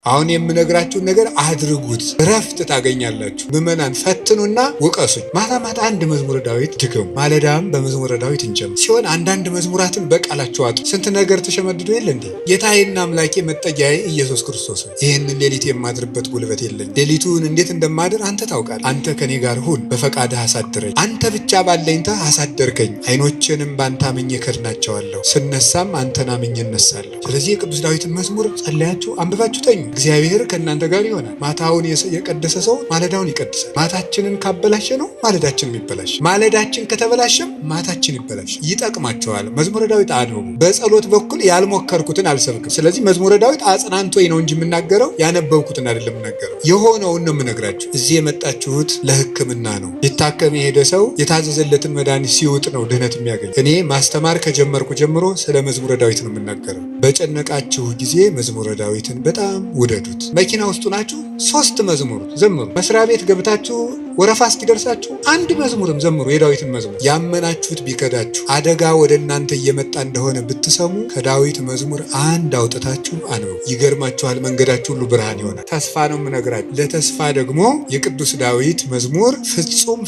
አሁን የምነግራችሁን ነገር አድርጉት፣ እረፍት ታገኛላችሁ። ምዕመናን ፈትኑና ውቀሱኝ። ማታ ማታ አንድ መዝሙረ ዳዊት ድገሙ፣ ማለዳም በመዝሙረ ዳዊት እንጀምር ሲሆን አንዳንድ መዝሙራትን በቃላቸው አጡ። ስንት ነገር ተሸመድዶ የለ እንዴ? ጌታዬና አምላኬ መጠጊያዬ ኢየሱስ ክርስቶስ ሆይ ይህንን ሌሊት የማድርበት ጉልበት የለኝ። ሌሊቱን እንዴት እንደማድር አንተ ታውቃለህ። አንተ ከኔ ጋር ሁን፣ በፈቃድህ አሳድረኝ። አንተ ብቻ ባለኝታ አሳደርከኝ። ዓይኖቼንም ባንተ አምኜ ከድናቸዋለሁ። ስነሳም አንተን አምኜ እነሳለሁ። ስለዚህ የቅዱስ ዳዊትን መዝሙር ጸለያችሁ አንብባችሁ ተኙ። እግዚአብሔር ከእናንተ ጋር ይሆናል። ማታውን የቀደሰ ሰው ማለዳውን ይቀድሳል። ማታችንን ካበላሸ ነው ማለዳችን የሚበላሽ፣ ማለዳችን ከተበላሸም ማታችን ይበላሽ። ይጠቅማቸዋል። መዝሙረ ዳዊት አንብቡ። በጸሎት በኩል ያልሞከርኩትን አልሰብክም። ስለዚህ መዝሙረ ዳዊት አጽናንቶኝ ነው እንጂ የምናገረው ያነበብኩትን አይደለም የምናገረው፣ የሆነውን ነው የምነግራችሁ። እዚህ የመጣችሁት ለሕክምና ነው። ሊታከም የሄደ ሰው የታዘዘለትን መድኃኒት ሲውጥ ነው ድህነት የሚያገኝ። እኔ ማስተማር ከጀመርኩ ጀምሮ ስለ መዝሙረ ዳዊት ነው የምናገረው። በጨነቃችሁ ጊዜ መዝሙረ ዳዊትን በጣም ውደዱት። መኪና ውስጡ ናችሁ 3 መዝሙር ዘምሩ። መስሪያ ቤት ገብታችሁ ወረፋ እስኪደርሳችሁ አንድ መዝሙርም ዘምሩ፣ የዳዊትን መዝሙር። ያመናችሁት ቢከዳችሁ አደጋ ወደ እናንተ እየመጣ እንደሆነ ብትሰሙ ከዳዊት መዝሙር አንድ አውጥታችሁ አንብቡ። ይገርማችኋል፣ መንገዳችሁ ሁሉ ብርሃን ይሆናል። ተስፋ ነው የምነግራችሁ። ለተስፋ ደግሞ የቅዱስ ዳዊት መዝሙር ፍጹም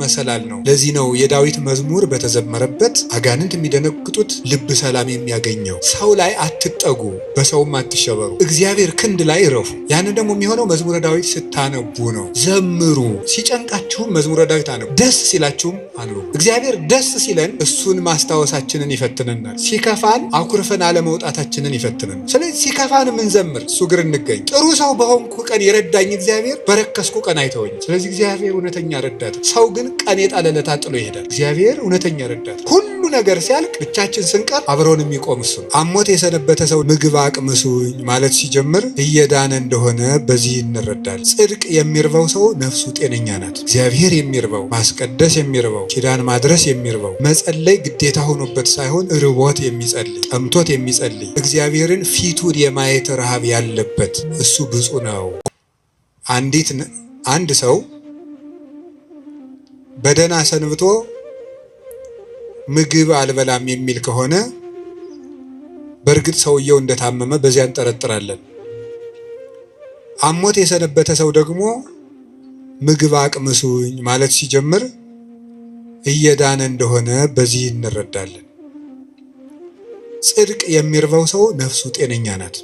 መሰላል ነው። ለዚህ ነው የዳዊት መዝሙር በተዘመረበት አጋንንት የሚደነግጡት፣ ልብ ሰላም የሚያገኘው። ሰው ላይ አትጠጉ፣ በሰውም አትሸበሩ፣ እግዚአብሔር ክንድ ላይ እረፉ። ያንን ደግሞ የሚሆነው መዝሙረ ዳዊት ስታነቡ ነው። ዘምሩ። ሲጨንቃችሁም መዝሙረ ዳዊት አነቡ። ደስ ሲላችሁም አንብቡ። እግዚአብሔር ደስ ሲለን እሱን ማስታወሳችንን ይፈትነናል። ሲከፋን አኩርፈን አለመውጣታችንን ይፈትነናል። ስለዚህ ሲከፋን ምንዘምር እሱ ግር እንገኝ። ጥሩ ሰው በሆንኩ ቀን የረዳኝ እግዚአብሔር በረከስኩ ቀን አይተወኝ። ስለዚህ እግዚአብሔር እውነተኛ ረዳት። ሰው ግን ቀን የጣለለታ ጥሎ ይሄዳል። እግዚአብሔር እውነተኛ ረዳት። ሁሉ ነገር ሲያልቅ ብቻችን ስንቀር አብሮን የሚቆም እሱ ነው። አሞት የሰነበተ ሰው ምግብ አቅምሱኝ ማለት ሲጀምር እየዳነ እንደሆነ በዚህ እንረዳል። ጽድቅ የሚርበው ሰው ነፍሱ ጤነኛ ናት። እግዚአብሔር የሚርበው፣ ማስቀደስ የሚርበው፣ ኪዳን ማድረስ የሚርበው፣ መጸለይ ግዴታ ሆኖበት ሳይሆን ርቦት የሚጸልይ፣ ጠምቶት የሚጸልይ፣ እግዚአብሔርን ፊቱን የማየት ረሃብ ያለበት እሱ ብፁዕ ነው። አንድ ሰው በደህና ሰንብቶ ምግብ አልበላም የሚል ከሆነ በእርግጥ ሰውየው እንደታመመ በዚያ እንጠረጥራለን። አሞት የሰነበተ ሰው ደግሞ ምግብ አቅምሱኝ ማለት ሲጀምር እየዳነ እንደሆነ በዚህ እንረዳለን። ጽድቅ የሚርበው ሰው ነፍሱ ጤነኛ ናት።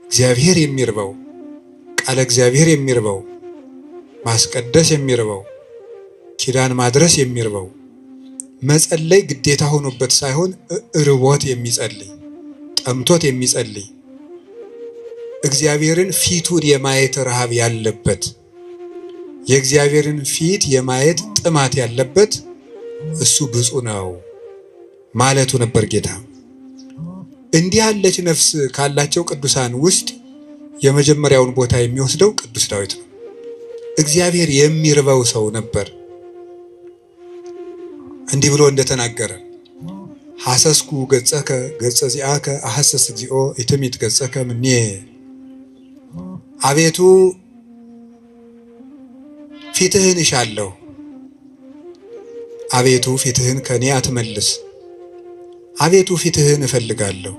እግዚአብሔር የሚርበው፣ ቃለ እግዚአብሔር የሚርበው፣ ማስቀደስ የሚርበው፣ ኪዳን ማድረስ የሚርበው፣ መጸለይ ግዴታ ሆኖበት ሳይሆን ርቦት የሚጸልይ፣ ጠምቶት የሚጸልይ፣ እግዚአብሔርን ፊቱን የማየት ረሃብ ያለበት፣ የእግዚአብሔርን ፊት የማየት ጥማት ያለበት እሱ ብፁዕ ነው ማለቱ ነበር ጌታ። እንዲህ ያለች ነፍስ ካላቸው ቅዱሳን ውስጥ የመጀመሪያውን ቦታ የሚወስደው ቅዱስ ዳዊት ነው። እግዚአብሔር የሚርበው ሰው ነበር። እንዲህ ብሎ እንደተናገረ ሐሰስኩ ገጸከ ገጸ ዚአከ አሐሰስ እግዚኦ ኢትሚት ገጸከ ምኔ። አቤቱ ፊትህን እሻለሁ፣ አቤቱ ፊትህን ከኔ አትመልስ። አቤቱ ፊትህን እፈልጋለሁ፣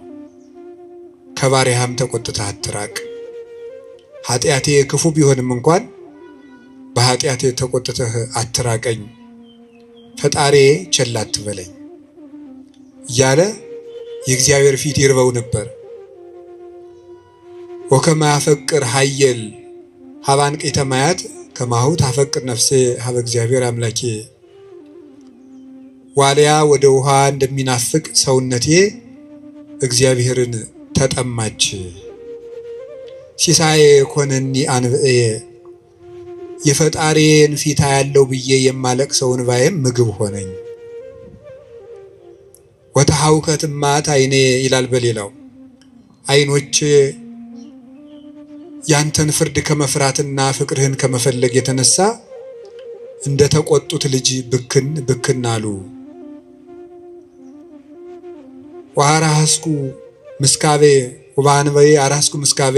ከባሪያህም ተቆጥተህ አትራቅ። ኃጢአቴ ክፉ ቢሆንም እንኳን በኃጢአቴ ተቆጥተህ አትራቀኝ። ፈጣሪ ቸል አትበለኝ እያለ የእግዚአብሔር ፊት ይርበው ነበር። ወከመ ያፈቅር ኃየል ሀበ አንቅዕተ ማያት ከማሁ ታፈቅር ነፍሴ ሀበ እግዚአብሔር አምላኬ። ዋልያ ወደ ውሃ እንደሚናፍቅ ሰውነቴ እግዚአብሔርን ተጠማች። ሲሳዬ ኮነኒ አንብኤ የፈጣሪን ፊት ያለው ብዬ የማለቅሰው እንባዬም ምግብ ሆነኝ። ወተሐውከት እማት ዓይኔ ይላል በሌላው፣ ዓይኖቼ ያንተን ፍርድ ከመፍራትና ፍቅርህን ከመፈለግ የተነሳ እንደ ተቆጡት ልጅ ብክን አሉ። ወአራስኩ ምስካቤ ወበአንባዬ አራስኩ ምስካቤ፣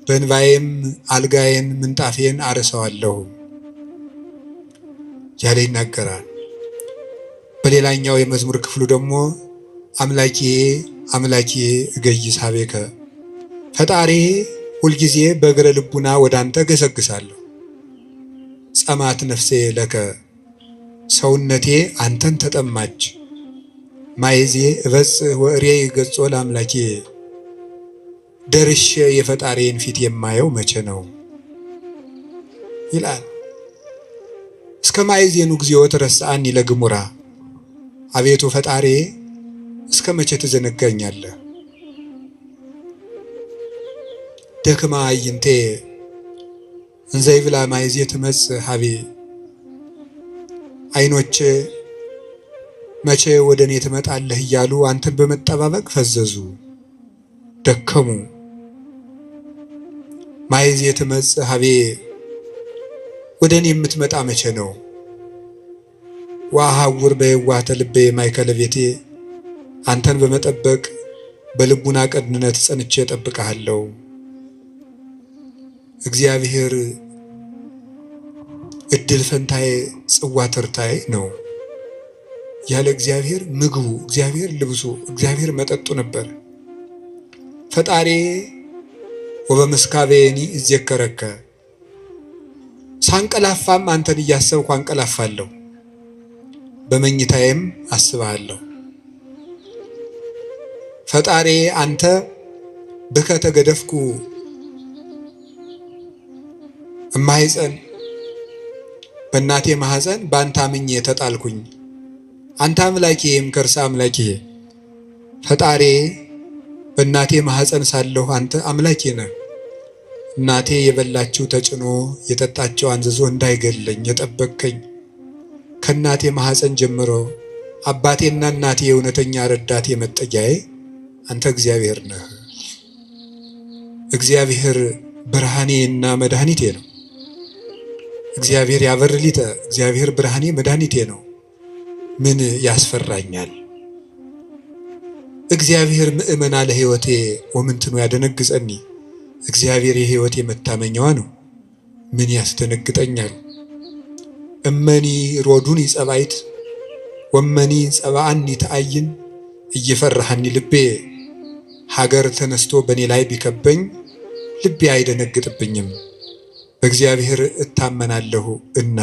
በእንባዬም አልጋዬን ምንጣፌን አርሰዋለሁ ያለ ይናገራል። በሌላኛው የመዝሙር ክፍሉ ደግሞ አምላኬ አምላኬ እገይስ ኀቤከ፣ ፈጣሪ ሁልጊዜ በእግረ ልቡና ወደ አንተ ገሰግሳለሁ። ጸማት ነፍሴ ለከ ሰውነቴ አንተን ተጠማች። ማይዜ እበጽሕ ወእሬይ ገጾ ለአምላኬ ደርሼ የፈጣሪን ፊት የማየው መቼ ነው ይላል። እስከ ማይዜኑ ጊዜው ተረሳአኒ ለግሙራ አቤቱ ፈጣሪ እስከ መቼ ትዘነጋኛለህ? ደክማ አይንቴ እንዘይብላ ማይዜ ትመጽእ ሀቤ ዓይኖቼ መቼ ወደ እኔ ትመጣለህ እያሉ አንተን በመጠባበቅ ፈዘዙ ደከሙ። ማይዜ ትመጽእ ሀቤ ወደ እኔ የምትመጣ መቼ ነው? ወአሐውር በየዋህተ ልቤ ማእከለ ቤቴ አንተን በመጠበቅ በልቡና ቀድነት ጸንቼ እጠብቅሃለሁ። እግዚአብሔር እድል ፈንታዬ ጽዋ ተርታዬ ነው። ያለ እግዚአብሔር ምግቡ፣ እግዚአብሔር ልብሱ፣ እግዚአብሔር መጠጡ ነበር። ፈጣሪ ወበምስካቤኒ እዜከረከ ሳንቀላፋም አንተን እያሰብኩ አንቀላፋለሁ፣ በመኝታዬም አስብሃለሁ። ፈጣሪ አንተ ብከ ተገደፍኩ እማይጸን በእናቴ ማህፀን በአንተ አምኜ ተጣልኩኝ። አንተ አምላኬም ከርሰ አምላኬ ፈጣሪ በእናቴ ማህፀን ሳለሁ አንተ አምላኬ ነህ። እናቴ የበላችው ተጭኖ የጠጣችው አንዝዞ እንዳይገለኝ የጠበቅከኝ ከእናቴ ማህፀን ጀምሮ አባቴና እናቴ የእውነተኛ ረዳቴ መጠጊያዬ አንተ እግዚአብሔር ነህ። እግዚአብሔር ብርሃኔና መድኃኒቴ ነው። እግዚአብሔር ያበርሊተ እግዚአብሔር ብርሃኔ መድኃኒቴ ነው። ምን ያስፈራኛል? እግዚአብሔር ምእመና ለሕይወቴ ወምንትኑ ያደነግጸኒ እግዚአብሔር የሕይወቴ መታመኛዋ ነው። ምን ያስደነግጠኛል? እመኒ ሮዱኒ ጸባይት ወመኒ ጸባአኒ ተአይን እየፈራሃኒ ልቤ ሀገር ተነስቶ በእኔ ላይ ቢከበኝ ልቤ አይደነግጥብኝም፣ በእግዚአብሔር እታመናለሁ እና።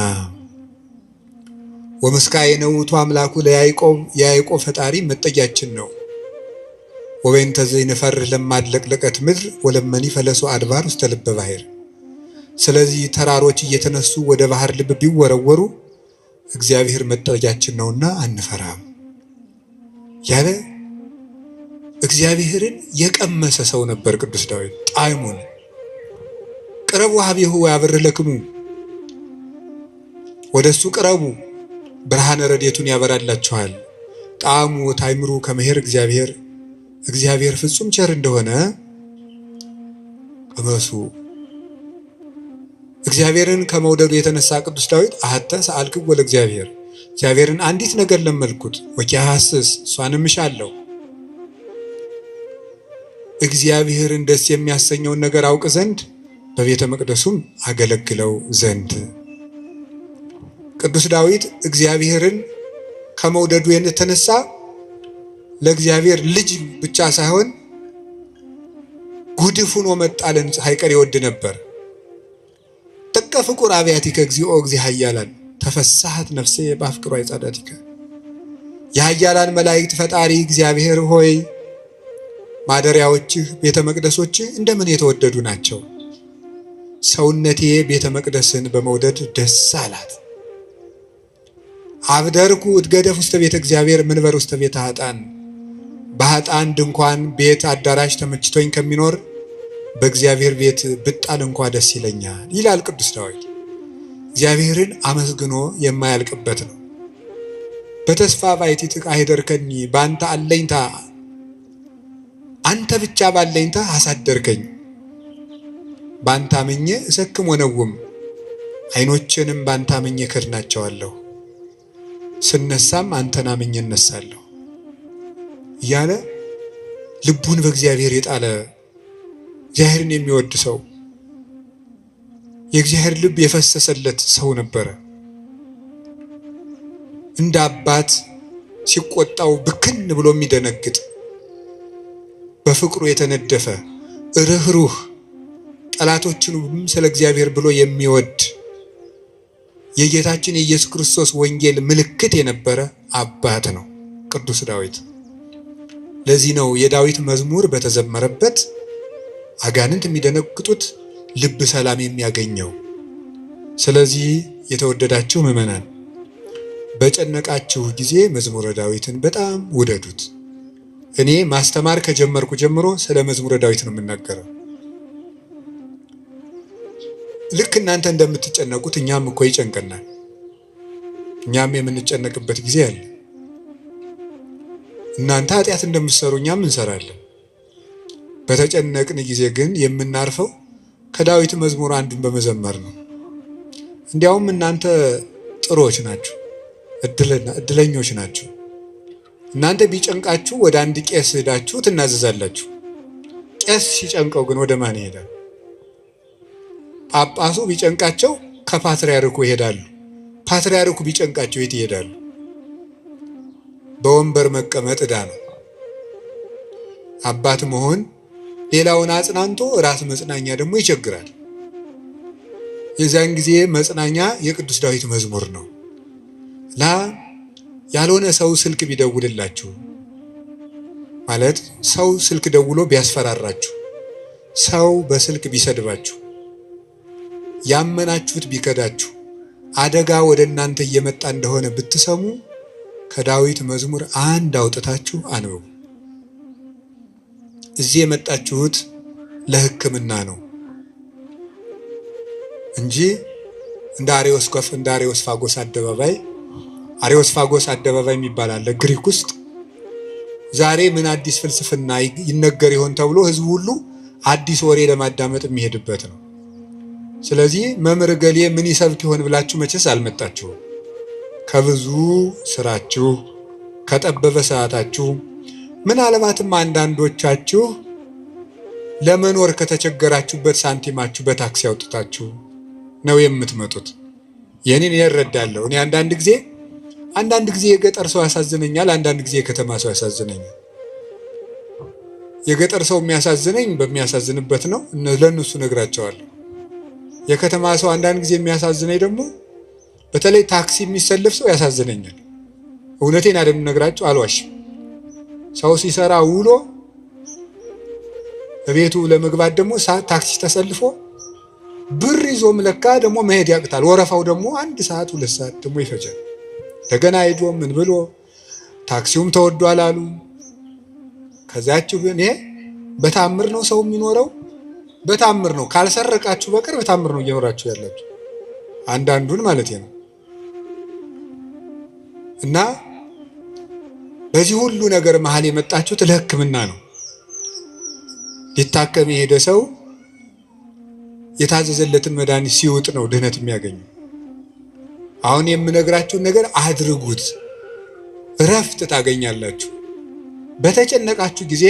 ወምስካየ ውእቱ አምላኩ ለያዕቆብ የያዕቆብ ፈጣሪ መጠጊያችን ነው። ወበእንተ ዘይንፈርህ ለማድለቅለቀት ምድር ወለመኒ ፈለሶ አድባር ውስተ ልበ ባሕር። ስለዚህ ተራሮች እየተነሱ ወደ ባህር ልብ ቢወረወሩ እግዚአብሔር መጠጊያችን ነውና አንፈራም ያለ እግዚአብሔርን የቀመሰ ሰው ነበር ቅዱስ ዳዊት። ጣዕሙን ቅረቡ ሀቤሁ ወያበርህ ለክሙ፣ ወደሱ ቅረቡ ብርሃነ ረድኤቱን ያበራላችኋል። ጣዕሙ ታይምሩ ከመሄር እግዚአብሔር ፍጹም ቸር እንደሆነ ቅመሱ። እግዚአብሔርን ከመውደዱ የተነሳ ቅዱስ ዳዊት አሐተ ሰአልክዎ ለእግዚአብሔር፣ እግዚአብሔርን አንዲት ነገር ለመልኩት ወኪያሐስስ እሷንም እሻለሁ። እግዚአብሔርን ደስ የሚያሰኘውን ነገር አውቅ ዘንድ በቤተ መቅደሱም አገለግለው ዘንድ። ቅዱስ ዳዊት እግዚአብሔርን ከመውደዱ የተነሳ ለእግዚአብሔር ልጅ ብቻ ሳይሆን ጉድፍ ሆኖ መጣልን ሳይቀር ይወድ ነበር። ጥቀ ፍቁር አብያቲከ እግዚኦ እግዚእ ኃያላን ተፈሳሐት ነፍሴ በአፍቅሮ አይጻዳቲከ። የኃያላን መላእክት ፈጣሪ እግዚአብሔር ሆይ ማደሪያዎችህ ቤተ መቅደሶችህ እንደምን የተወደዱ ናቸው። ሰውነቴ ቤተ መቅደስን በመውደድ ደስ አላት። አብደርኩ እትገደፍ ውስተ ቤተ እግዚአብሔር መንበር ውስተ ቤተ ኃጥአን። በኃጥአን ድንኳን ቤት አዳራሽ ተመችቶኝ ከሚኖር በእግዚአብሔር ቤት ብጣል እንኳ ደስ ይለኛል ይላል ቅዱስ ዳዊት። እግዚአብሔርን አመስግኖ የማያልቅበት ነው። በተስፋ ባሕቲትከ አኅደርከኒ፣ በአንተ አለኝታ አንተ ብቻ ባለኝታ አሳደርከኝ። በአንተ አምኜ እሰክም ወነውም፣ ዓይኖቼንም በአንተ አምኜ እከድናቸዋለሁ። ስነሳም አንተን አምኜ እነሳለሁ እያለ ልቡን በእግዚአብሔር የጣለ እግዚአብሔርን የሚወድ ሰው፣ የእግዚአብሔር ልብ የፈሰሰለት ሰው ነበረ። እንደ አባት ሲቆጣው ብክን ብሎ የሚደነግጥ፣ በፍቅሩ የተነደፈ ርኅሩህ ጠላቶቹንም ስለ እግዚአብሔር ብሎ የሚወድ የጌታችን የኢየሱስ ክርስቶስ ወንጌል ምልክት የነበረ አባት ነው ቅዱስ ዳዊት። ለዚህ ነው የዳዊት መዝሙር በተዘመረበት አጋንንት የሚደነግጡት፣ ልብ ሰላም የሚያገኘው። ስለዚህ የተወደዳችሁ ምዕመናን በጨነቃችሁ ጊዜ መዝሙረ ዳዊትን በጣም ውደዱት። እኔ ማስተማር ከጀመርኩ ጀምሮ ስለ መዝሙረ ዳዊት ነው የምናገረው። ልክ እናንተ እንደምትጨነቁት እኛም እኮ ይጨንቀናል። እኛም የምንጨነቅበት ጊዜ አለ። እናንተ ኃጢአት እንደምትሰሩ እኛም እንሰራለን። በተጨነቅን ጊዜ ግን የምናርፈው ከዳዊት መዝሙር አንዱን በመዘመር ነው። እንዲያውም እናንተ ጥሮች ናችሁ፣ እድለኞች ናችሁ። እናንተ ቢጨንቃችሁ ወደ አንድ ቄስ ሄዳችሁ ትናዘዛላችሁ። ቄስ ሲጨንቀው ግን ወደ ማን ይሄዳል? ጳጳሱ ቢጨንቃቸው ከፓትርያርኩ ይሄዳሉ። ፓትርያርኩ ቢጨንቃቸው የት ይሄዳሉ? በወንበር መቀመጥ ዕዳ ነው። አባት መሆን ሌላውን አጽናንቶ ራስ መጽናኛ ደግሞ ይቸግራል። የዛን ጊዜ መጽናኛ የቅዱስ ዳዊት መዝሙር ነው። ያልሆነ ሰው ስልክ ቢደውልላችሁ ማለት ሰው ስልክ ደውሎ ቢያስፈራራችሁ፣ ሰው በስልክ ቢሰድባችሁ፣ ያመናችሁት ቢከዳችሁ፣ አደጋ ወደ እናንተ እየመጣ እንደሆነ ብትሰሙ ከዳዊት መዝሙር አንድ አውጥታችሁ አንብቡ። እዚህ የመጣችሁት ለሕክምና ነው እንጂ እንደ አሬዮስፋጎስ አደባባይ የሚባል አለ ግሪክ ውስጥ። ዛሬ ምን አዲስ ፍልስፍና ይነገር ይሆን ተብሎ ህዝቡ ሁሉ አዲስ ወሬ ለማዳመጥ የሚሄድበት ነው። ስለዚህ መምህር ገሌ ምን ይሰብክ ይሆን ብላችሁ መቼስ አልመጣችሁም። ከብዙ ስራችሁ ከጠበበ ሰዓታችሁ ምናልባትም አንዳንዶቻችሁ ለመኖር ከተቸገራችሁበት ሳንቲማችሁ በታክሲ አውጥታችሁ ነው የምትመጡት። ይህንን እረዳለሁ። እኔ አንዳንድ ጊዜ የገጠር ሰው ያሳዝነኛል፣ አንዳንድ ጊዜ የከተማ ሰው ያሳዝነኛል። የገጠር ሰው የሚያሳዝነኝ በሚያሳዝንበት ነው፣ ለእነሱ ነግራቸዋለሁ። የከተማ ሰው አንዳንድ ጊዜ የሚያሳዝነኝ ደግሞ በተለይ ታክሲ የሚሰልፍ ሰው ያሳዝነኛል። እውነቴን አይደለም ነግራቸው፣ አልዋሽም። ሰው ሲሰራ ውሎ ቤቱ ለመግባት ደግሞ ታክሲ ተሰልፎ ብር ይዞም ለካ ደግሞ መሄድ ያቅታል። ወረፋው ደግሞ 1 ሰዓት 2 ሰዓት ደግሞ ይፈጃል። እንደገና ሄዶ ምን ብሎ ታክሲውም ተወዷል አሉ። ከዛችሁ ግን ይሄ በታምር ነው ሰው የሚኖረው፣ በታምር ነው። ካልሰረቃችሁ በቀር በታምር ነው እየኖራችሁ ያላችሁ፣ አንዳንዱን ማለት ነው። እና በዚህ ሁሉ ነገር መሀል የመጣችሁት ለሕክምና ነው። ሊታከም የሄደ ሰው የታዘዘለትን መድኃኒት ሲውጥ ነው ድህነት የሚያገኘው። አሁን የምነግራችሁን ነገር አድርጉት፣ እረፍት ታገኛላችሁ። በተጨነቃችሁ ጊዜ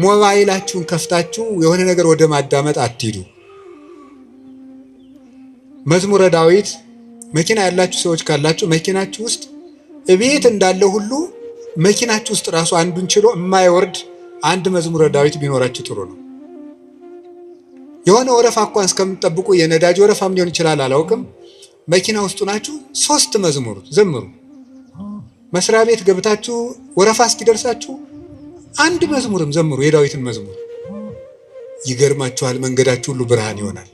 ሞባይላችሁን ከፍታችሁ የሆነ ነገር ወደ ማዳመጥ አትሂዱ። መዝሙረ ዳዊት መኪና ያላችሁ ሰዎች ካላችሁ መኪናችሁ ውስጥ እቤት እንዳለው ሁሉ መኪናችሁ ውስጥ ራሱ አንዱን ችሎ የማይወርድ አንድ መዝሙረ ዳዊት ቢኖራችሁ ጥሩ ነው። የሆነ ወረፋ እንኳን እስከምትጠብቁ የነዳጅ ወረፋም ሊሆን ይችላል አላውቅም። መኪና ውስጥ ናችሁ 3 መዝሙር ዘምሩ። መስሪያ ቤት ገብታችሁ ወረፋ እስኪደርሳችሁ 1 መዝሙርም ዘምሩ፣ የዳዊትን መዝሙር። ይገርማችኋል፣ መንገዳችሁ ሁሉ ብርሃን ይሆናል።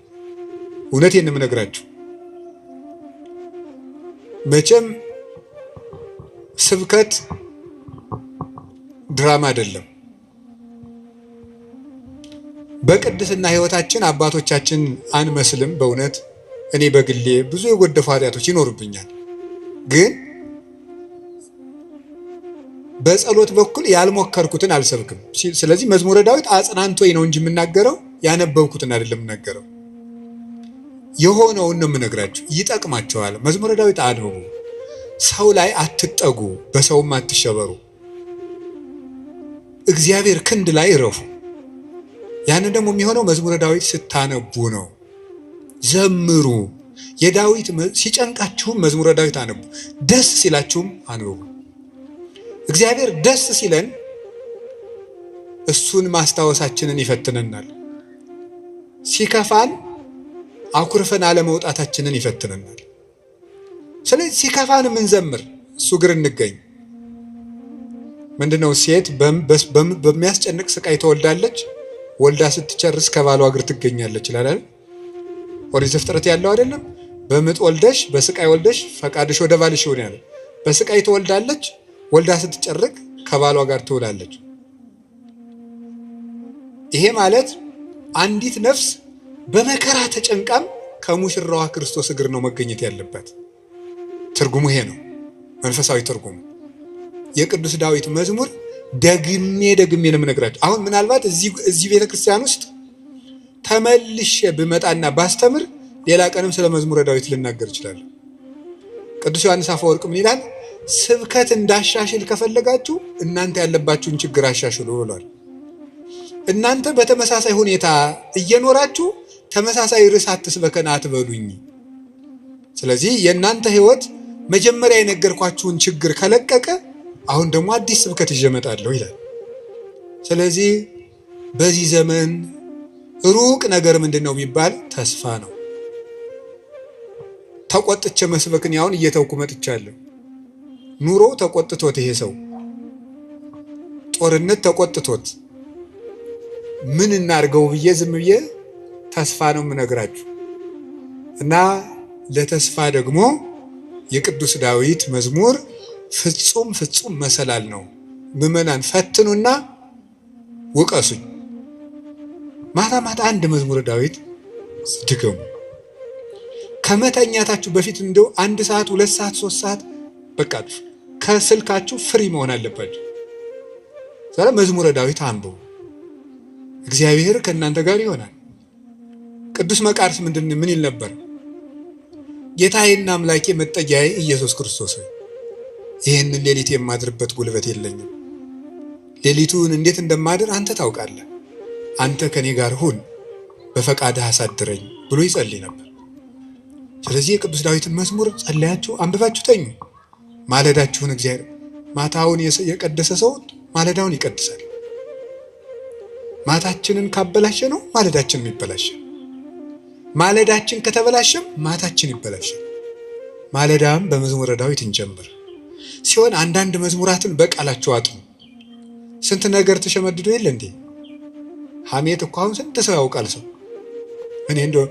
እውነቴን ነው የምነግራችሁ። መቼም ስብከት ድራማ አይደለም። በቅድስና ህይወታችን አባቶቻችን አንመስልም። በእውነት እኔ በግሌ ብዙ የጎደፉ ኃጢአቶች ይኖርብኛል። ግን በጸሎት በኩል ያልሞከርኩትን አልሰብክም። ስለዚህ መዝሙረ ዳዊት አጽናንቶኝ ነው እንጂ የምናገረው ያነበብኩትን አይደለም የምናገረው። የሆነውን ነው የምነግራችሁ። ይጠቅማቸዋል። መዝሙረ ዳዊት አንብቡ። ሰው ላይ አትጠጉ፣ በሰውም አትሸበሩ። እግዚአብሔር ክንድ ላይ እረፉ። ያንን ደግሞ የሚሆነው መዝሙረ ዳዊት ስታነቡ ነው። ዘምሩ። የዳዊት ሲጨንቃችሁም መዝሙረ ዳዊት አንቡ፣ ደስ ሲላችሁም አንብቡ። እግዚአብሔር ደስ ሲለን እሱን ማስታወሳችንን ይፈትነናል። ሲከፋን አኩርፈን አለመውጣታችንን ይፈትነናል። ስለዚህ ሲከፋን ምንዘምር እሱ እግር እንገኝ። ምንድነው ሴት በሚያስጨንቅ ስቃይ ተወልዳለች፣ ወልዳ ስትጨርስ ከባሏ እግር ትገኛለች ይላል አይደል? ኦሪት ዘፍጥረት ያለው አይደለም? በምጥ ወልደሽ በስቃይ ወልደሽ ፈቃድሽ ወደ ባልሽ ይሁን ያለ። በስቃይ ትወልዳለች፣ ወልዳ ስትጨርቅ ከባሏ ጋር ትውላለች። ይሄ ማለት አንዲት ነፍስ በመከራ ተጨንቃም ከሙሽራዋ ክርስቶስ እግር ነው መገኘት ያለበት። ትርጉሙ ይሄ ነው፣ መንፈሳዊ ትርጉሙ። የቅዱስ ዳዊት መዝሙር ደግሜ ነው የምነግራችሁ። አሁን ምናልባት እዚህ ቤተክርስቲያን ውስጥ ተመልሼ ብመጣና ባስተምር ሌላ ቀንም ስለ መዝሙረ ዳዊት ልናገር እችላለሁ። ቅዱስ ዮሐንስ አፈወርቅ ምን ይላል? ስብከት እንዳሻሽል ከፈለጋችሁ እናንተ ያለባችሁን ችግር አሻሽሉ ብሏል። እናንተ በተመሳሳይ ሁኔታ እየኖራችሁ ተመሳሳይ ርዕስ አትስበከን አትበሉኝ። ስለዚህ የእናንተ ህይወት መጀመሪያ የነገርኳችሁን ችግር ከለቀቀ አሁን ደግሞ አዲስ ስብከት ይዤ እመጣለሁ ይላል። ስለዚህ በዚህ ዘመን ሩቅ ነገር ምንድነው ቢባል ተስፋ ነው። ተቆጥቼ መስበክን ያውን እየተውኩ መጥቻለሁ። ኑሮ ተቆጥቶት ይሄ ሰው ጦርነት ተቆጥቶት ምን እናርገው ብዬ ዝም ብዬ ተስፋ ነው የምነግራችሁ። እና ለተስፋ ደግሞ የቅዱስ ዳዊት መዝሙር ፍጹም መሰላል ነው። ምዕመናን ፈትኑና ውቀሱኝ። ማታ አንድ መዝሙረ ዳዊት ድገሙ። ከመተኛታችሁ በፊት እንደው 1 ሰዓት 2 ሰዓት 3 ሰዓት በቃ ከስልካችሁ ፍሪ መሆን አለባችሁ። ስለዚህ መዝሙረ ዳዊት አንብቡ። እግዚአብሔር ከእናንተ ጋር ይሆናል። ቅዱስ መቃርስ ምን ይል ነበር? ጌታዬና አምላኬ መጠጊያዬ ኢየሱስ ክርስቶስ ሆይ ይህንን ሌሊት የማድርበት ጉልበት የለኝም። ሌሊቱን እንዴት እንደማድር አንተ ታውቃለህ። አንተ ከኔ ጋር ሁን፣ በፈቃድህ አሳድረኝ ብሎ ይጸልይ ነበር። ስለዚህ የቅዱስ ዳዊትን መዝሙር ጸልያችሁ አንብባችሁ ተኙ። ማለዳችሁን እግዚአብሔር ማታውን የቀደሰ ሰው ማለዳውን ይቀድሳል። ማታችንን ካበላሸ ነው ማለዳችን ይበላሽ። ማለዳችን ከተበላሸም ማታችን ይበላሻል። ማለዳም በመዝሙረ ዳዊት እንጀምር ሲሆን አንዳንድ መዝሙራትን በቃላቸው አጥኑ። ስንት ነገር ተሸመድዶ የለ እንዴ? ሐሜት እኮ አሁን ስንት ሰው ያውቃል። ሰው እኔ እንደው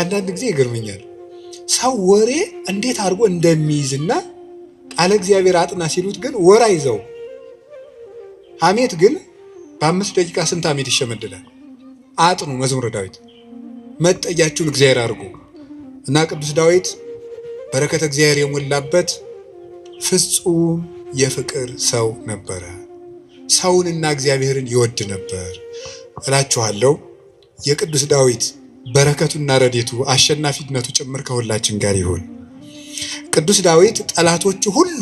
አንዳንድ ጊዜ ይገርመኛል። ሰው ወሬ እንዴት አድርጎ እንደሚይዝና ቃለ እግዚአብሔር አጥና ሲሉት ግን ወራ ይዘው ሐሜት ግን በ5 ደቂቃ ስንት ሐሜት ይሸመድዳል። አጥኑ መዝሙረ ዳዊት መጠጊያችሁን እግዚአብሔር አድርጉ እና ቅዱስ ዳዊት በረከተ እግዚአብሔር የሞላበት ፍጹም የፍቅር ሰው ነበረ። ሰውንና እግዚአብሔርን ይወድ ነበር እላችኋለሁ። የቅዱስ ዳዊት በረከቱና ረድኤቱ አሸናፊነቱ ጭምር ከሁላችን ጋር ይሁን። ቅዱስ ዳዊት ጠላቶቹ ሁሉ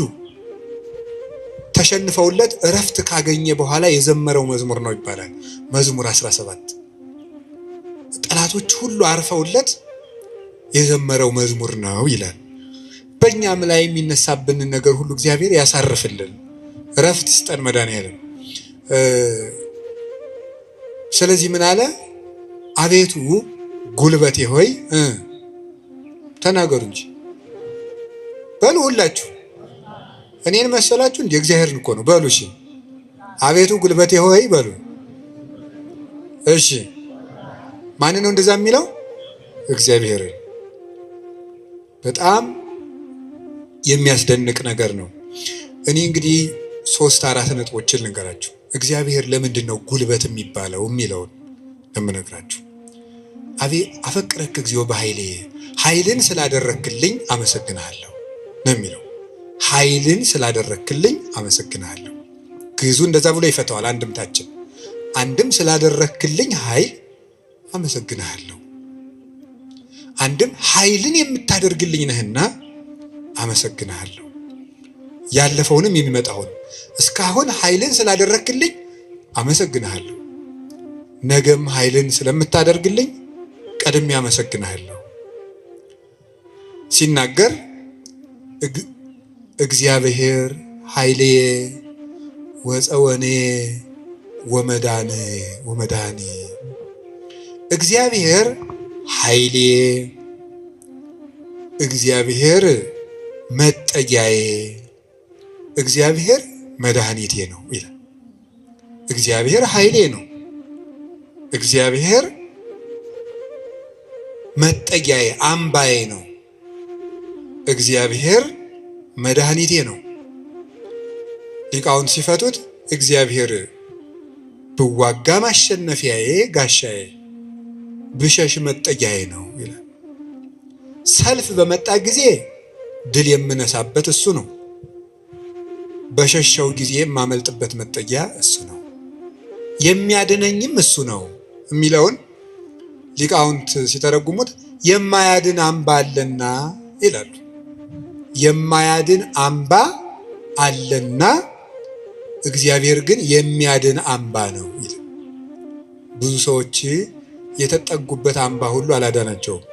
ተሸንፈውለት እረፍት ካገኘ በኋላ የዘመረው መዝሙር ነው ይባላል። መዝሙር 17 ጠላቶቹ ሁሉ አርፈውለት የዘመረው መዝሙር ነው ይላል። በእኛም ላይ የሚነሳብን ነገር ሁሉ እግዚአብሔር ያሳርፍልን፣ እረፍት ይስጠን መድኃኒዓለም። ስለዚህ ምን አለ? አቤቱ ጉልበቴ ሆይ ተናገሩ እንጂ በሉ ሁላችሁ። እኔን መሰላችሁ እንደ እግዚአብሔርን እኮ ነው በሉ። እሺ አቤቱ ጉልበቴ ሆይ በሉ። እሺ ማን ነው እንደዛ የሚለው? እግዚአብሔር። በጣም የሚያስደንቅ ነገር ነው። እኔ እንግዲህ 3-4 ነጥቦችን ልንገራችሁ። እግዚአብሔር ለምንድን ነው ጉልበት የሚባለው የሚለውን ለምነግራችሁ። አፈቅረክ እግዚኦ በኃይሌ ኃይልን ስላደረክልኝ አመሰግናለሁ ነው የሚለው። ኃይልን ስላደረክልኝ አመሰግናለሁ። ግዕዙ እንደዛ ብሎ ይፈታዋል። አንድም ስላደረክልኝ ኃይል አመሰግናለሁ፣ አንድም ኃይልን የምታደርግልኝ ነህና አመሰግናለሁ። ያለፈውንም የሚመጣውን እስካሁን ኃይልን ስላደረክልኝ አመሰግናለሁ፣ ነገም ኃይልን ስለምታደርግልኝ ቀድሜ አመሰግናለሁ። ሲናገር እግዚአብሔር ኃይልየ ወፀወኔ ወመዳኔ እግዚአብሔር ኃይሌ፣ እግዚአብሔር መጠጊያዬ፣ እግዚአብሔር መድኃኒቴ ነው ይላል። እግዚአብሔር ኃይሌ ነው፣ እግዚአብሔር መጠጊያዬ አምባዬ ነው፣ እግዚአብሔር መድኃኒቴ ነው። ሊቃውንት ሲፈቱት እግዚአብሔር ብዋጋ ማሸነፊያዬ ጋሻዬ፣ ብሸሽ መጠጊያዬ ነው ይላል። ሰልፍ በመጣ ጊዜ ድል የምነሳበት እሱ ነው፣ በሸሸው ጊዜ የማመልጥበት መጠጊያ እሱ ነው፣ የሚያድነኝም እሱ ነው የሚለውን ሊቃውንት ሲተረጉሙት የማያድን አምባ አለና ይላሉ። የማያድን አምባ አለና እግዚአብሔር ግን የሚያድን አምባ ነው ይላል። ብዙ ሰዎች የተጠጉበት አምባ ሁሉ አላዳናቸውም።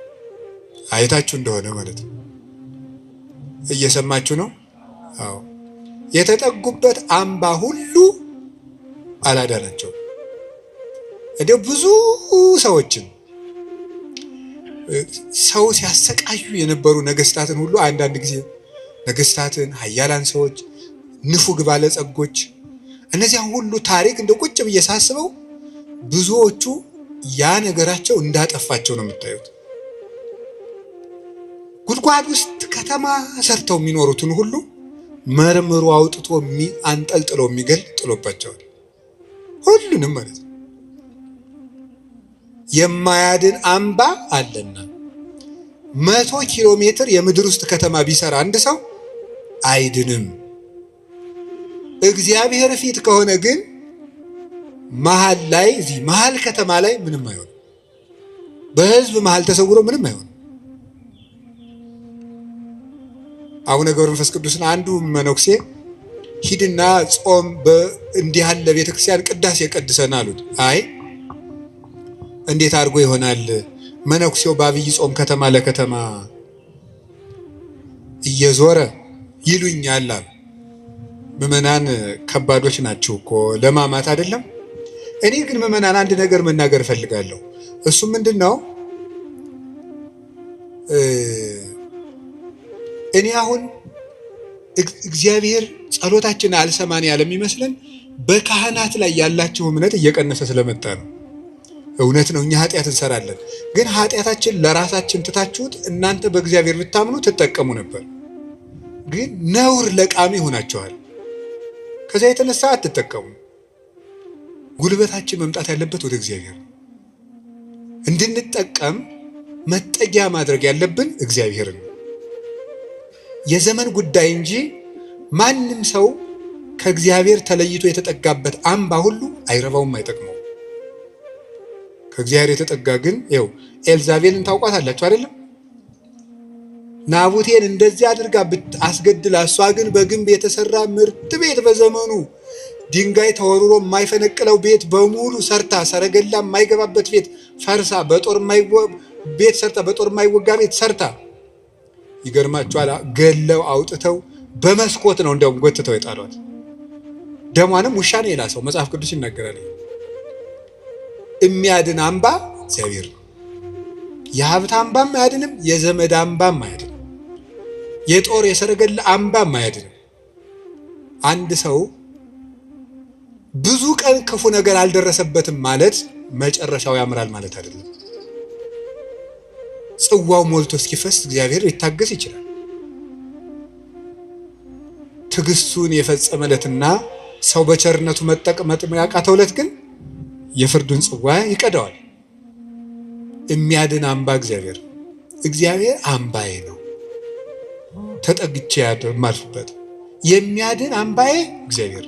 አይታችሁ እንደሆነ ማለት ነው። እየሰማችሁ ነው? አዎ፣ የተጠጉበት አምባ ሁሉ አላዳናቸውም። እንዲያው ብዙ ሰዎችን ሰው ሲያሰቃዩ የነበሩ ነገስታትን ሁሉ አንዳንድ ጊዜ ነገስታትን፣ ኃያላን ሰዎች፣ ንፉግ ባለጸጎች፣ እነዚያን ሁሉ ታሪክ እንደ ቁጭ ብዬ ሳስበው ብዙዎቹ ያ ነገራቸው እንዳጠፋቸው ነው የምታዩት። ጉድጓድ ውስጥ ከተማ ሰርተው የሚኖሩትን ሁሉ መርምሮ አውጥቶ አንጠልጥሎ የሚገል ጥሎባቸዋል። ሁሉንም ማለት ነው። የማያድን አምባ አለና 100 ኪሎ ሜትር የምድር ውስጥ ከተማ ቢሰራ አንድ ሰው አይድንም። እግዚአብሔር ፊት ከሆነ ግን መሃል ላይ እዚህ መሃል ከተማ ላይ ምንም አይሆንም። በህዝብ መሃል ተሰውሮ ምንም አይሆንም። አቡነ ገብረ መንፈስ ቅዱስን አንዱ መነኩሴ ሂድና ጾም እንዲህ ያለ ቤተክርስቲያን ቅዳሴ ቀድሰን አሉት። አይ እንዴት አድርጎ ይሆናል? መነኩሴው በአብይ ጾም ከተማ ለከተማ እየዞረ ይሉኛል አሉ። ምዕመናን ከባዶች ናቸው እኮ ለማማት አይደለም። እኔ ግን ምዕመናን አንድ ነገር መናገር እፈልጋለሁ። እሱ ምንድን ነው? እኔ አሁን እግዚአብሔር ጸሎታችን አልሰማን ያለ የሚመስለን በካህናት ላይ ያላችሁ እምነት እየቀነሰ ስለመጣ ነው። እውነት ነው፣ እኛ ኃጢአት እንሰራለን። ግን ኃጢአታችን ለራሳችን ትታችሁት እናንተ በእግዚአብሔር ብታምኑ ትጠቀሙ ነበር። ግን ነውር ለቃሚ ሆናችኋል። ከዚያ የተነሳ አትጠቀሙ። ጉልበታችን መምጣት ያለበት ወደ እግዚአብሔር ነው። እንድንጠቀም መጠጊያ ማድረግ ያለብን እግዚአብሔርን ነው። የዘመን ጉዳይ እንጂ ማንም ሰው ከእግዚአብሔር ተለይቶ የተጠጋበት አምባ ሁሉ አይረባውም፣ አይጠቅመው። ከእግዚአብሔር የተጠጋ ግን ይኸው ኤልዛቤልን ታውቋታላችሁ አይደለም? ናቡቴን እንደዚህ አድርጋ አስገድላ፣ እሷ ግን በግንብ የተሰራ ምርጥ ቤት በዘመኑ ድንጋይ ተወርሮ የማይፈነቅለው ቤት በሙሉ ሰርታ፣ ሰረገላ የማይገባበት ቤት ፈርሳ፣ በጦር የማይወጋ ቤት ሰርታ፣ ይገርማችኋል፣ ገለው አውጥተው በመስኮት ነው እንደውም ጎትተው የጣሏት። ደሟንም ውሻ ነው የላሰው። መጽሐፍ ቅዱስ ይናገራል። የሚያድን አምባ እግዚአብሔር ነው። የሀብት አምባም አያድንም፣ የዘመድ አምባም አያድንም፣ የጦር የሰረገላ አምባም አያድንም። አንድ ሰው ብዙ ቀን ክፉ ነገር አልደረሰበትም ማለት መጨረሻው ያምራል ማለት አይደለም። ጽዋው ሞልቶ እስኪፈስ እግዚአብሔር ሊታገስ ይችላል። ትዕግስቱን የፈጸመለትና ሰው በቸርነቱ መጠቅመጥ ያቃተውለት ግን የፍርዱን ጽዋ ይቀዳዋል። የሚያድን አምባ እግዚአብሔር፣ እግዚአብሔር አምባዬ ነው ተጠግቼ የማልፍበት። የሚያድን አምባዬ እግዚአብሔር፣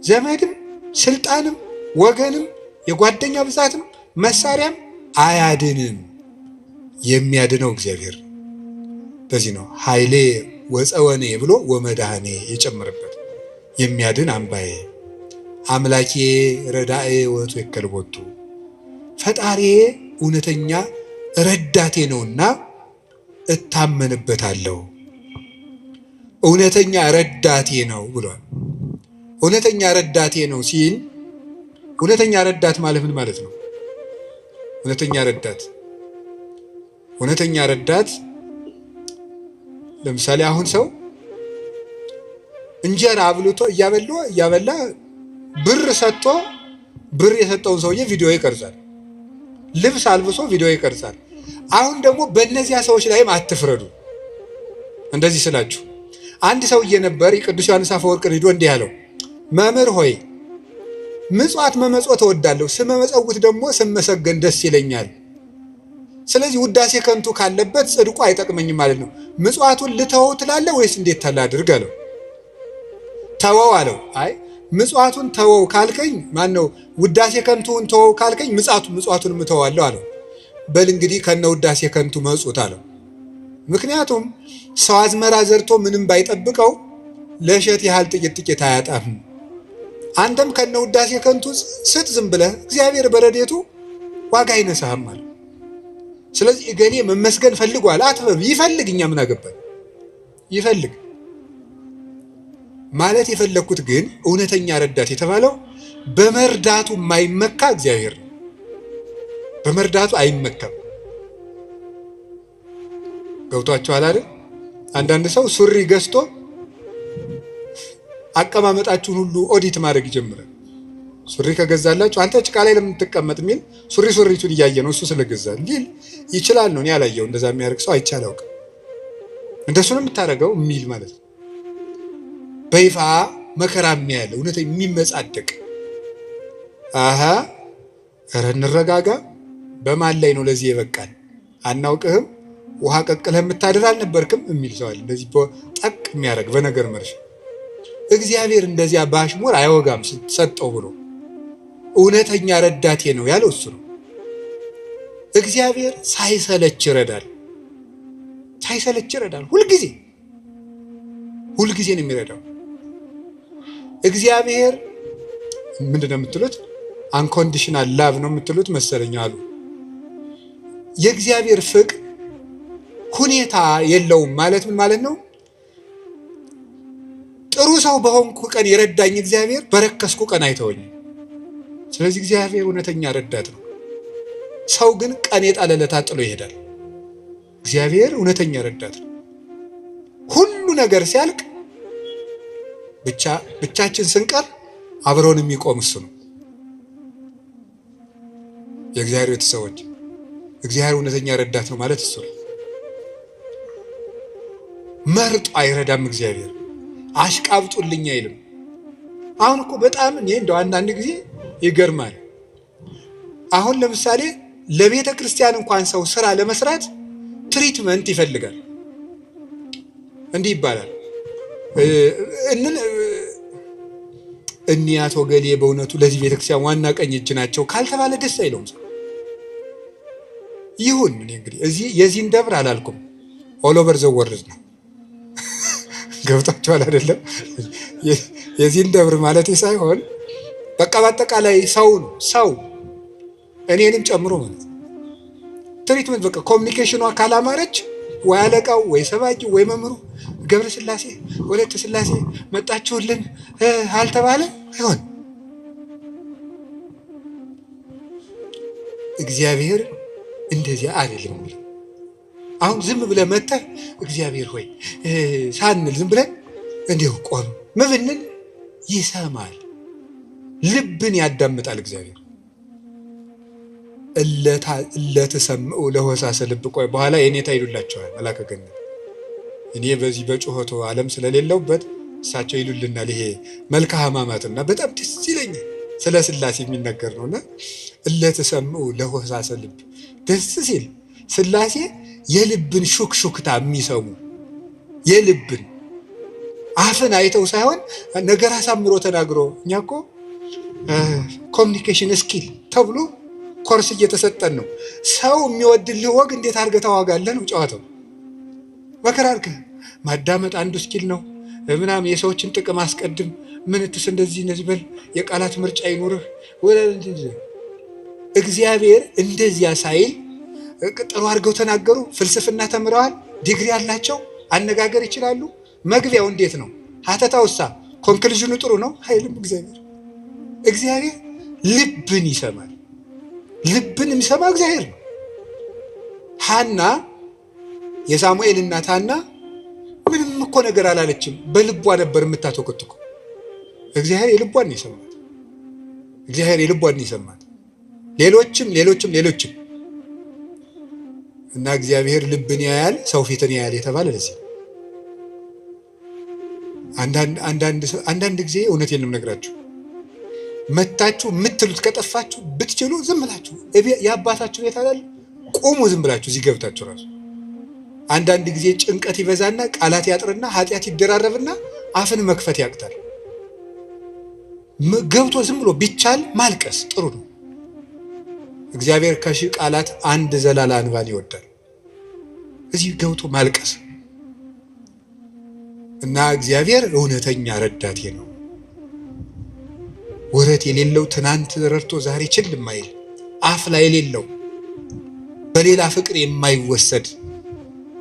ዘመድም ስልጣንም ወገንም የጓደኛ ብዛትም መሳሪያም አያድንም። የሚያድነው እግዚአብሔር። በዚህ ነው ኃይሌ ወፀወኔ ብሎ ወመድኃኔ የጨመረበት። የሚያድን አምባዬ፣ አምላኬ ረዳኤ ወቱ የከልቦቱ፣ ፈጣሪዬ እውነተኛ ረዳቴ ነውና እታመንበታለሁ። እውነተኛ ረዳቴ ነው ብሏል። እውነተኛ ረዳቴ ነው ሲል እውነተኛ ረዳት ማለት ምን ማለት ነው? እውነተኛ ረዳት ለምሳሌ አሁን ሰው እንጀራ አብልቶ እያበላ ብር ሰጥቶ ብር የሰጠውን ሰውዬ ቪዲዮ ይቀርጻል። ልብስ አልብሶ ቪዲዮ ይቀርጻል። አሁን ደግሞ በእነዚያ ሰዎች ላይም አትፍረዱ። እንደዚህ ስላችሁ አንድ ሰውዬ ነበር ቅዱስ ዮሐንስ አፈወርቅን ሄዶ እንዲህ ያለው፣ መምህር ሆይ ምጽዋት መመጽወት እወዳለሁ፣ ስመመጸውት ደግሞ ስመሰገን ደስ ይለኛል። ስለዚህ ውዳሴ ከንቱ ካለበት ጽድቁ አይጠቅመኝም ማለት ነው። ምጽዋቱን ልተወው ትላለህ ወይስ እንዴት ታላድርግ አለው። ተወው አለው። አይ ምጽዋቱን ተወው ካልከኝ ማነው ውዳሴ ከንቱን ተወው ካልከኝ ምጽዋቱን እተዋለሁ አለው። በል እንግዲህ ከነ ውዳሴ ከንቱ መጽውት አለው። ምክንያቱም ሰው አዝመራ ዘርቶ ምንም ባይጠብቀው ለእሸት ያህል ጥቂት አያጣም። አንተም ከነ ውዳሴ ከንቱ ስጥ ዝም ብለህ፣ እግዚአብሔር በረድኤቱ ዋጋ አይነሳህም አለ። ስለዚህ እገሌ መመስገን ፈልጓል አትበሉ። ይፈልግ፣ እኛ ምን አገባን? ይፈልግ ማለት የፈለግኩት ግን እውነተኛ ረዳት የተባለው በመርዳቱ የማይመካ እግዚአብሔር ነው። በመርዳቱ አይመካም። ገብቷችኋል አይደል? አንዳንድ ሰው ሱሪ ገዝቶ አቀማመጣችሁን ሁሉ ኦዲት ማድረግ ይጀምራል። ሱሪ ከገዛላችሁ አንተ ጭቃ ላይ ለምን ትቀመጥ የሚል ሱሪቱን እያየ ነው እሱ ስለገዛ ሊል ይችላል ነው። እኔ ያላየው እንደዛ የሚያደርግ ሰው አይቻል አውቅም። እንደሱ ነው የምታደርገው የሚል ማለት ነው። በይፋ መከራ የሚያለ እውነት የሚመጻደቅ ኧረ እንረጋጋ። በማን ላይ ነው ለዚህ የበቃን? አናውቅህም፣ ውሃ ቀቅለህ የምታድር አልነበርክም የሚል ሰው አለ። እንደዚህ ጠቅ የሚያደርግ በነገር መርሽ። እግዚአብሔር እንደዚያ ባሽሙር አይወጋም ሰጠው ብሎ እውነተኛ ረዳቴ ነው ያለው እሱ ነው። እግዚአብሔር ሳይሰለች ይረዳል። ሁልጊዜ ነው የሚረዳው። እግዚአብሔር ምንድን ነው የምትሉት? አንኮንዲሽናል ላቭ ነው የምትሉት መሰለኝ አሉ። የእግዚአብሔር ፍቅር ሁኔታ የለውም ማለት ምን ማለት ነው? ጥሩ ሰው በሆንኩ ቀን የረዳኝ እግዚአብሔር በረከስኩ ቀን አይተወኝም። ስለዚህ እግዚአብሔር እውነተኛ ረዳት ነው። ሰው ግን ቀን የጣለለታ ጥሎ ይሄዳል። እግዚአብሔር እውነተኛ ረዳት ነው። ሁሉ ነገር ሲያልቅ ብቻችን ስንቀር አብረውን የሚቆም እሱ ነው። የእግዚአብሔር ቤተሰቦች እግዚአብሔር እውነተኛ ረዳት ነው ማለት እሱ ነው። መርጦ አይረዳም። እግዚአብሔር አሽቃብጡልኝ አይልም። አሁን እኮ በጣም እኔ እንደው አንዳንድ ጊዜ ይገርማል። አሁን ለምሳሌ ለቤተ ክርስቲያን እንኳን ሰው ስራ ለመስራት ትሪትመንት ይፈልጋል። እንዲህ ይባላል እኒያት ወገሌ በእውነቱ ለዚህ ቤተክርስቲያን ዋና ቀኝ እጅ ናቸው ካልተባለ ደስ አይለውም ሰው። ይሁን እኔ እንግዲህ የዚህን ደብር አላልኩም፣ ኦል ኦቨር ዘ ወርልድ ነው። ገብታችኋል አይደለም? የዚህን ደብር ማለት ሳይሆን በቃ በአጠቃላይ ሰው ነው፣ ሰው እኔንም ጨምሮ ማለት ትሪትመንት በቃ ኮሚኒኬሽኗ ካላማረች ወይ አለቃው ወይ ሰባኪው ወይ መምህሩ ገብረ ስላሴ ወለተ ስላሴ መጣችሁልን አልተባለ አይሆን። እግዚአብሔር እንደዚያ አይደለም። አሁን ዝም ብለህ መጥተህ እግዚአብሔር ሆይ ሳንል ዝም ብለን እንዲሁ ቆም ምብንል ይሰማል፣ ልብን ያዳምጣል እግዚአብሔር። እለተሰምዑ ለሆሳሰ ልብ። ቆይ በኋላ የኔታ ይሉላቸዋል መላከ ገነት። እኔ በዚህ በጩኸቱ ዓለም ስለሌለውበት እሳቸው ይሉልናል። ይሄ መልካ ሕማማትና በጣም ደስ ይለኛል። ስለ ስላሴ የሚነገር ነውና እለተሰምዑ ለሆሳሰ ልብ። ደስ ሲል ስላሴ የልብን ሹክሹክታ የሚሰሙ የልብን አፍን አይተው ሳይሆን ነገር አሳምሮ ተናግሮ። እኛ እኮ ኮሚኒኬሽን ስኪል ተብሎ ኮርስ እየተሰጠን ነው። ሰው የሚወድልህ ወግ እንዴት አድርገህ ታዋጋለህ ነው ጨዋታው። መከራ አድርገህ ማዳመጥ አንዱ ስኪል ነው ምናምን። የሰዎችን ጥቅም አስቀድም፣ ምንትስ እንደዚህ በል፣ የቃላት ምርጫ ይኑርህ። እግዚአብሔር እንደዚያ ሳይል ጥሩ አድርገው ተናገሩ። ፍልስፍና ተምረዋል፣ ዲግሪ ያላቸው አነጋገር ይችላሉ። መግቢያው እንዴት ነው? ሀተታውሳ ኮንክሉዥኑ ጥሩ ነው አይልም። እግዚአብሔር ልብን ይሰማል። ልብን የሚሰማ እግዚአብሔር ነው። ሐና የሳሙኤል እናት ሐና ምንም እኮ ነገር አላለችም። በልቧ ነበር የምታተኮትኩ። እግዚአብሔር የልቧን ይሰማት። እግዚአብሔር የልቧን ይሰማት። ሌሎችም እና እግዚአብሔር ልብን ያያል፣ ሰው ፊትን ያያል የተባለ ለዚህ አንዳንድ ጊዜ እውነቴን ነው የምነግራችሁ፣ መታችሁ የምትሉት ከጠፋችሁ ብትችሉ ዝም ብላችሁ የአባታችሁ ቤት አይደል ቁሙ፣ ዝም ብላችሁ እዚህ ገብታችሁ ራሱ አንዳንድ ጊዜ ጭንቀት ይበዛና ቃላት ያጥርና ኃጢአት ይደራረብና አፍን መክፈት ያቅታል። ገብቶ ዝም ብሎ ቢቻል ማልቀስ ጥሩ ነው። እግዚአብሔር ከሺህ ቃላት አንድ ዘላላ እንባን ይወዳል። እዚህ ገብቶ ማልቀስ እና እግዚአብሔር እውነተኛ ረዳቴ ነው። ወረት የሌለው ትናንት ረድቶ ዛሬ ችል የማይል አፍ ላይ የሌለው በሌላ ፍቅር የማይወሰድ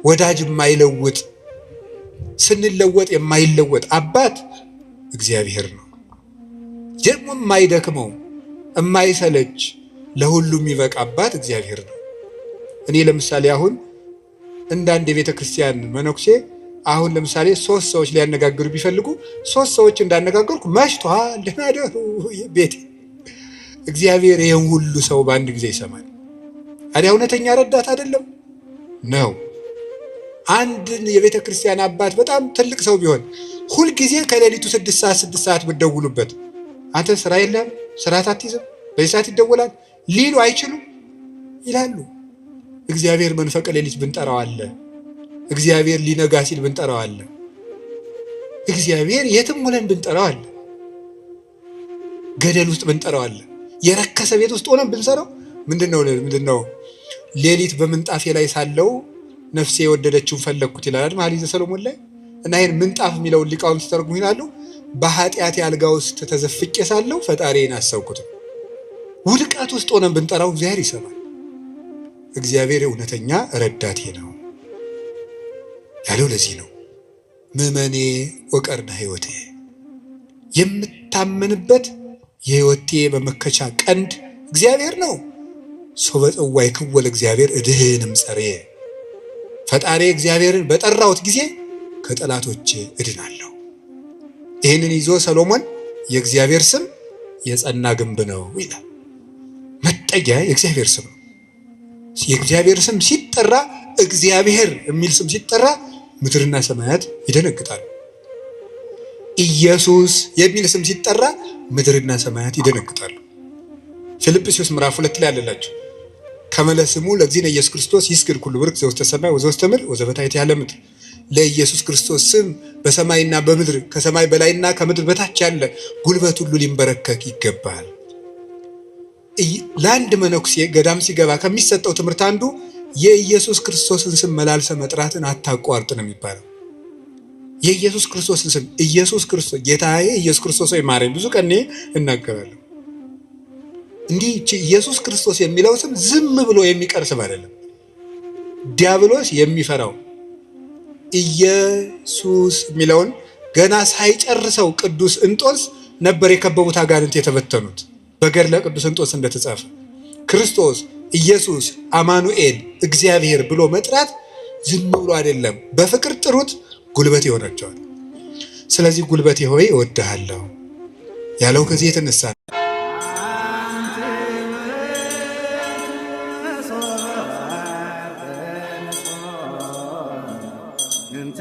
ወዳጅ የማይለውጥ ስንለወጥ የማይለወጥ አባት እግዚአብሔር ነው። ደግሞ የማይደክመው የማይሰለች ለሁሉም የሚበቃ አባት እግዚአብሔር ነው። እኔ ለምሳሌ አሁን እንዳንድ የቤተ ክርስቲያን መነኩሴ አሁን ለምሳሌ 3 ሰዎች ሊያነጋግሩ ቢፈልጉ 3 ሰዎች እንዳነጋገርኩ መሽቷል ደህና ደሩ ቤት እግዚአብሔር ይሄን ሁሉ ሰው በአንድ ጊዜ ይሰማል። አዲያ እውነተኛ ረዳት አይደለም ነው። አንድ የቤተ ክርስቲያን አባት በጣም ትልቅ ሰው ቢሆን ሁል ጊዜ ከሌሊቱ 6 ሰዓት ብትደውሉበት አንተ ስራ የለም ስራ አትይዝም በዚህ ሰዓት ይደወላል ሊሉ አይችሉም ይላሉ። እግዚአብሔር መንፈቀ ሌሊት ብንጠራው አለ። እግዚአብሔር ሊነጋ ሲል ብንጠራው አለ። እግዚአብሔር የትም ሆነን ብንጠራው አለ። ገደል ውስጥ ብንጠራው አለ። የረከሰ ቤት ውስጥ ሆነን ብንሰራው ምንድነው ሌሊት በምንጣፌ ላይ ሳለው ነፍሴ የወደደችውን ፈለግኩት ይላል መኃልየ ሰሎሞን ላይ። እና ይሄን ምንጣፍ የሚለውን ሊቃውንት ሲተረጉሙ ይላሉ በኃጢአት አልጋ ውስጥ ተዘፍቄ ሳለው ፈጣሪዬን አሰብኩት። ውድቀት ውስጥ ሆነን ብንጠራው እግዚአብሔር ይሰማል። እግዚአብሔር እውነተኛ ረዳቴ ነው ያለው ለዚህ ነው። ምእመኔ ወቀርነ ሕይወቴ፣ የምታመንበት የሕይወቴ መመከቻ ቀንድ እግዚአብሔር ነው። ሶበ ጽዋዕክዎ ለእግዚአብሔር እድኅንም ጸርየ፣ ፈጣሪ እግዚአብሔርን በጠራሁት ጊዜ ከጠላቶቼ እድናለሁ። ይህንን ይዞ ሰሎሞን የእግዚአብሔር ስም የጸና ግንብ ነው ይላል። መጠጊያ የእግዚአብሔር ስም ነው። የእግዚአብሔር ስም ሲጠራ እግዚአብሔር የሚል ስም ሲጠራ ምድርና ሰማያት ይደነግጣሉ። ኢየሱስ የሚል ስም ሲጠራ ምድርና ሰማያት ይደነግጣሉ። ፊልጵስዩስ ምዕራፍ 2 ላይ አለላችሁ ከመ ስሙ ለእግዚእነ ኢየሱስ ክርስቶስ ይስግድ ኩሉ ብርክ ዘውስተ ሰማይ ወዘውስተ ምድር ወዘበታሕተ ያለ ምድር። ለኢየሱስ ክርስቶስ ስም በሰማይና በምድር ከሰማይ በላይና ከምድር በታች ያለ ጉልበት ሁሉ ሊንበረከክ ይገባል። ለአንድ መነኩሴ ገዳም ሲገባ ከሚሰጠው ትምህርት አንዱ የኢየሱስ ክርስቶስን ስም መላልሰ መጥራትን አታቋርጥ ነው የሚባለው። የኢየሱስ ክርስቶስን ስም ኢየሱስ ክርስቶስ ጌታዬ ኢየሱስ ክርስቶስ ወይ ማረኝ ብዙ ቀን እናገራለሁ። እንዲህ ኢየሱስ ክርስቶስ የሚለው ስም ዝም ብሎ የሚቀር ስም አይደለም። ዲያብሎስ የሚፈራው ኢየሱስ የሚለውን ገና ሳይጨርሰው ቅዱስ እንጦንስ ነበር የከበቡት አጋንንት የተበተኑት። በገድለ ቅዱስ እንጦንስ እንደተጻፈ ክርስቶስ ኢየሱስ አማኑኤል እግዚአብሔር ብሎ መጥራት ዝም ብሎ አይደለም። በፍቅር ጥሩት፣ ጉልበት ይሆናቸዋል። ስለዚህ ጉልበቴ ሆይ እወድሃለሁ ያለው ከዚህ የተነሳ እንተ